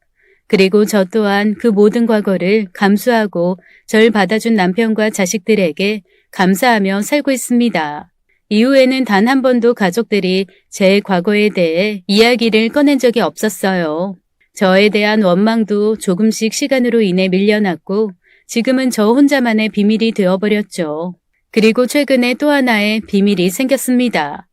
그리고 저 또한 그 모든 과거를 감수하고 절 받아준 남편과 자식들에게 감사하며 살고 있습니다. 이후에는 단 한 번도 가족들이 제 과거에 대해 이야기를 꺼낸 적이 없었어요. 저에 대한 원망도 조금씩 시간으로 인해 밀려났고 지금은 저 혼자만의 비밀이 되어버렸죠. 그리고 최근에 또 하나의 비밀이 생겼습니다.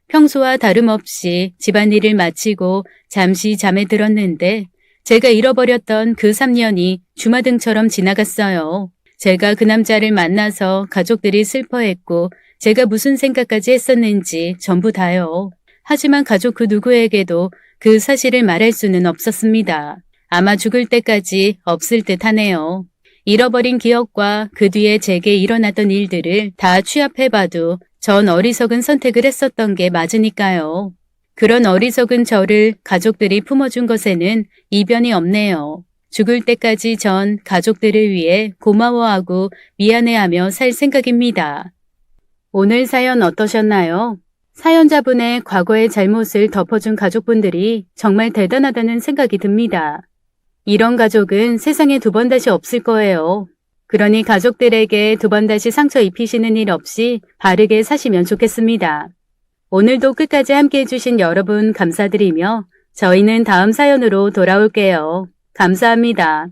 평소와 다름없이 집안일을 마치고 잠시 잠에 들었는데 제가 잃어버렸던 그 3년이 주마등처럼 지나갔어요. 제가 그 남자를 만나서 가족들이 슬퍼했고 제가 무슨 생각까지 했었는지 전부 다요. 하지만 가족 그 누구에게도 그 사실을 말할 수는 없었습니다. 아마 죽을 때까지 없을 듯 하네요. 잃어버린 기억과 그 뒤에 제게 일어났던 일들을 다 취합해봐도 전 어리석은 선택을 했었던 게 맞으니까요. 그런 어리석은 저를 가족들이 품어준 것에는 이변이 없네요. 죽을 때까지 전 가족들을 위해 고마워하고 미안해하며 살 생각입니다. 오늘 사연 어떠셨나요? 사연자분의 과거의 잘못을 덮어준 가족분들이 정말 대단하다는 생각이 듭니다. 이런 가족은 세상에 두 번 다시 없을 거예요. 그러니 가족들에게 두 번 다시 상처 입히시는 일 없이 바르게 사시면 좋겠습니다. 오늘도 끝까지 함께 해주신 여러분 감사드리며 저희는 다음 사연으로 돌아올게요. 감사합니다.